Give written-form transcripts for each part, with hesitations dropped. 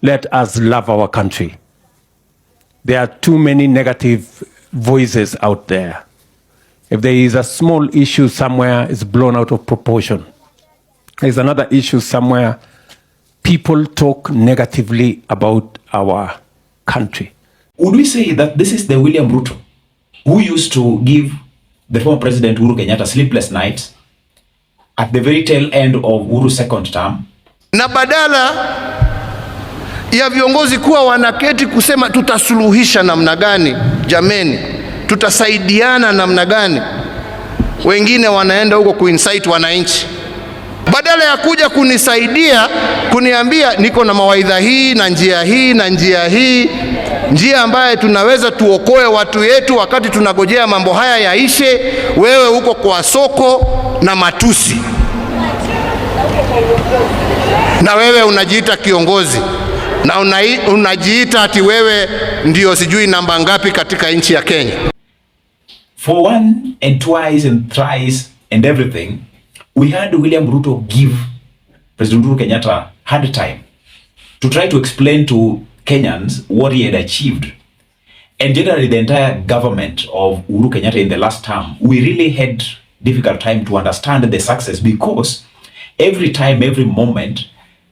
let us love our country. There are too many negative voices out there. If there is a small issue somewhere, it's blown out of proportion. There's another issue somewhere, people talk negatively about our country. Would we say that this is the William Ruto who used to give the former President Uhuru Kenyatta sleepless nights at the very tail end of Uhuru's second term? Na badala ya viongozi kuwa wanaketi kusema tutasuluhisha namna gani, jameni, tutasaidiana namna gani, wengine wanaenda huko kuinsight wananchi. Badala ya kuja kunisaidia, kuniambia niko na mawaidha hii na njia hii na njia hii, njia ambaye tunaweza tuokoe watu yetu wakati tunagojea mambo haya yaishe, wewe huko kwa soko na matusi. Na wewe unajiita kiongozi na unajiita ati wewe ndio sijui namba ngapi katika nchi ya Kenya. For one and twice and thrice and everything, we had William Ruto give President Uhuru Kenyatta hard time to try to explain to Kenyans what he had achieved. And generally the entire government of Uhuru Kenyatta in the last term, we really had difficult time to understand the success, because every time, every moment,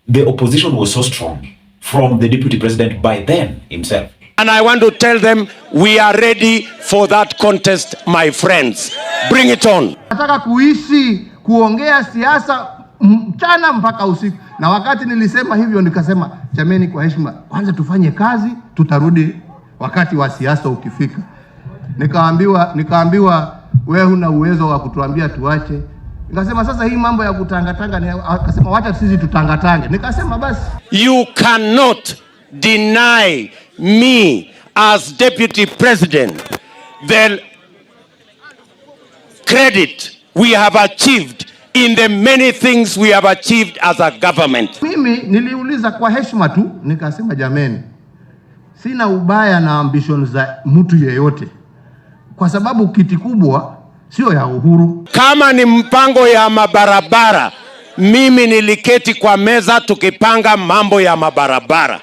the opposition was so strong from the deputy president by then himself. And I want to tell them, we are ready for that contest, my friends. Bring it on. Nataka kuishi kuongea siasa mchana mpaka usiku. Na wakati nilisema hivyo nikasema, jameni, kwa heshima, kwanza tufanye kazi, tutarudi wakati wa siasa ukifika. Nikaambiwa wewe huna uwezo wa kutuambia tuache. Nikasema sasa hii mambo ya kutangatanga, akasema wacha sisi tutangatange. Nikasema basi. You cannot deny me as deputy president the credit we have achieved in the many things we have achieved as a government. Mimi niliuliza kwa heshima tu, nikasema jameni, sina ubaya na ambitions za mtu yeyote, kwa sababu kiti kubwa sio ya Uhuru. Kama ni mpango ya mabarabara, mimi niliketi kwa meza tukipanga mambo ya mabarabara.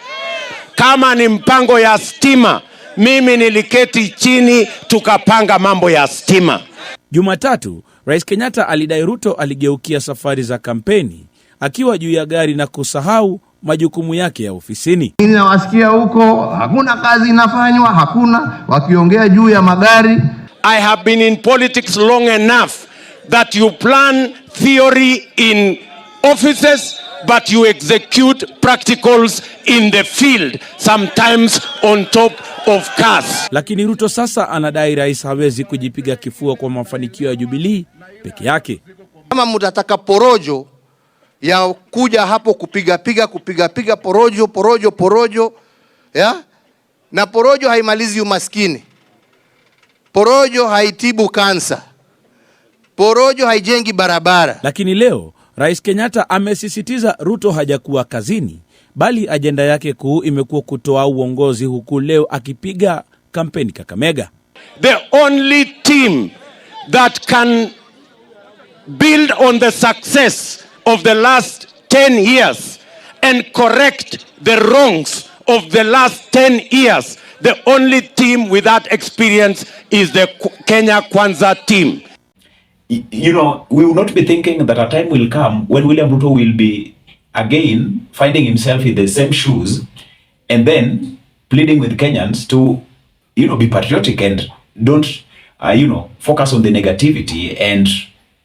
Kama ni mpango ya stima, mimi niliketi chini tukapanga mambo ya stima. Jumatatu, Rais Kenyatta alidai Ruto aligeukia safari za kampeni akiwa juu ya gari na kusahau majukumu yake ya ofisini. Ninawasikia huko hakuna kazi inafanywa, hakuna wakiongea juu ya magari. I have been in politics long enough that you plan theory in offices, but you execute practicals in the field, sometimes on top of cars. Lakini Ruto sasa anadai rais hawezi kujipiga kifua kwa mafanikio ya Jubilee peke yake. Kama mtataka porojo ya kuja hapo kupiga porojo, ya? Na porojo haimalizi umaskini. Porojo haitibu kansa. Porojo haijengi barabara. Lakini leo Rais Kenyatta amesisitiza Ruto hajakuwa kazini, bali ajenda yake kuu imekuwa kutoa uongozi, huku leo akipiga kampeni Kakamega. The only team that can build on the success of the last 10 years and correct the wrongs of the last 10 years, the only team with that experience is the Kenya Kwanza team. You know, we will not be thinking that a time will come when William Ruto will be again finding himself in the same shoes and then pleading with Kenyans to, be patriotic and don't, focus on the negativity and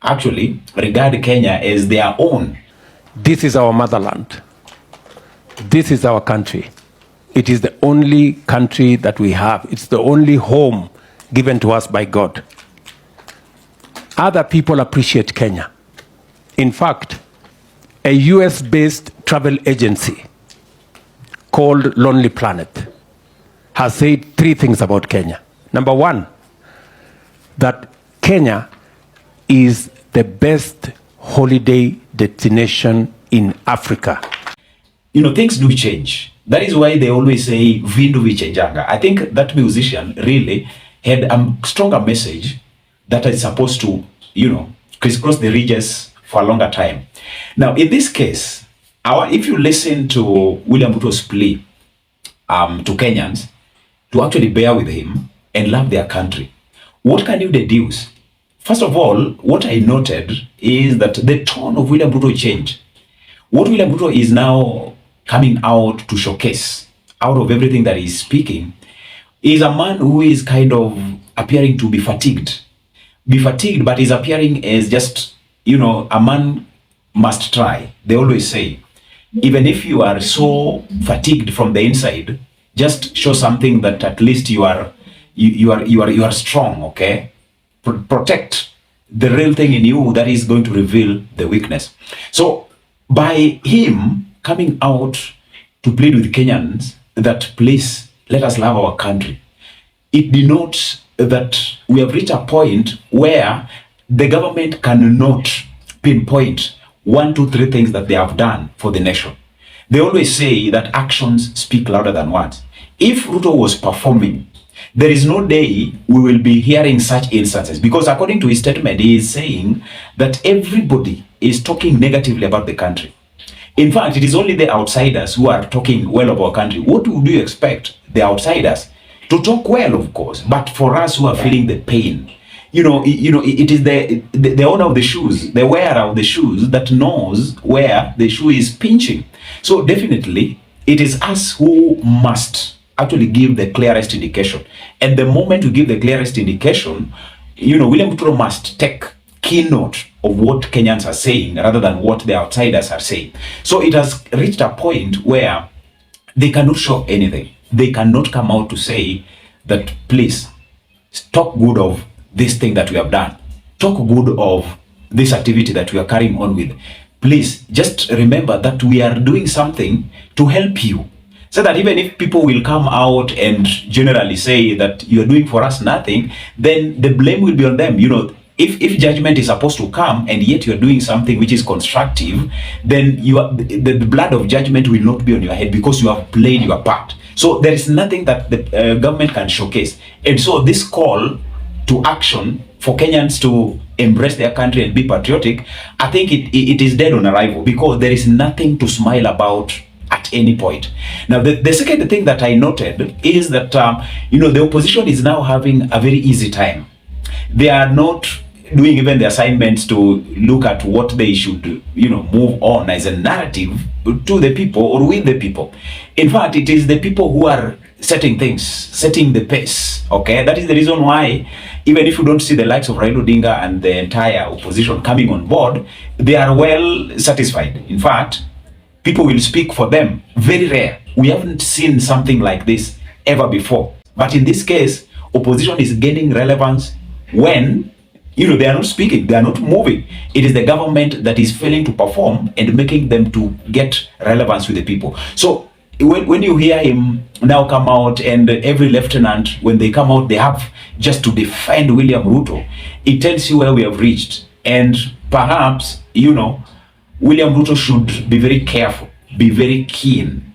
actually regard Kenya as their own. This is our motherland. This is our country. It is the only country that we have. It's the only home given to us by God. Other people appreciate Kenya. In fact, a US-based travel agency called Lonely Planet has said 3 things about Kenya. Number 1, that Kenya is the best holiday destination in Africa. Things do change. That is why they always say, Vindu vichenjanga. I think that musician really had a stronger message that is supposed to, crisscross the ridges for a longer time. Now, in this case, if you listen to William Ruto's plea to Kenyans to actually bear with him and love their country, what can you deduce? First of all, what I noted is that the tone of William Ruto changed. What William Ruto is now coming out to showcase out of everything that he's speaking is a man who is kind of appearing to be fatigued. But is appearing as just, a man must try. They always say, even if you are so fatigued from the inside, just show something that at least you are strong, okay? Protect the real thing in you that is going to reveal the weakness. So by him coming out to plead with Kenyans that please let us love our country, it denotes that we have reached a point where the government cannot pinpoint 1, 2, 3 things that they have done for the nation. They always say that actions speak louder than words. If Ruto was performing, there is no day we will be hearing such instances, because according to his statement, he is saying that everybody is talking negatively about the country. In fact, it is only the outsiders who are talking well about our country. What would you expect the outsiders to talk well, of course, but for us who are feeling the pain, it is the owner of the shoes, the wearer of the shoes, that knows where the shoe is pinching. So definitely, it is us who must actually give the clearest indication. And the moment we give the clearest indication, William Ruto must take keynote of what Kenyans are saying rather than what the outsiders are saying. So it has reached a point where they cannot show anything. They cannot come out to say that, please, talk good of this thing that we have done. Talk good of this activity that we are carrying on with. Please, just remember that we are doing something to help you. So that even if people will come out and generally say that you're doing for us nothing, then the blame will be on them. If judgment is supposed to come and yet you're doing something which is constructive, then the blood of judgment will not be on your head because you have played your part. So there is nothing that the government can showcase. And so this call to action for Kenyans to embrace their country and be patriotic, I think it is dead on arrival, because there is nothing to smile about at any point. Now, the second thing that I noted is that, the opposition is now having a very easy time. They are not doing even the assignments to look at what they should, move on as a narrative to the people or with the people. In fact, it is the people who are setting the pace, okay? That is the reason why, even if you don't see the likes of Raila Odinga and the entire opposition coming on board, they are well satisfied. In fact, people will speak for them. Very rare. We haven't seen something like this ever before. But in this case, opposition is gaining relevance when, they are not speaking, they are not moving. It is the government that is failing to perform and making them to get relevance with the people. So when you hear him now come out, and every lieutenant, when they come out, they have just to defend William Ruto, it tells you where we have reached. And perhaps, William Ruto should be very careful, be very keen,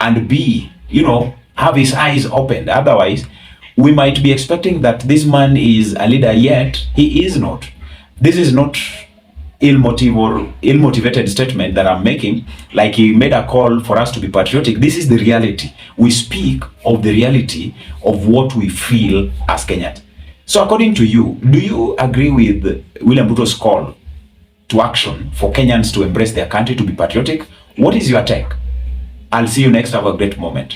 and have his eyes opened. Otherwise, we might be expecting that this man is a leader, yet he is not. This is not ill-motivated statement that I'm making, like he made a call for us to be patriotic. This is the reality. We speak of the reality of what we feel as Kenyans. So according to you, do you agree with William Ruto's call to action for Kenyans to embrace their country, to be patriotic? What is your take? I'll see you next. Have a great moment.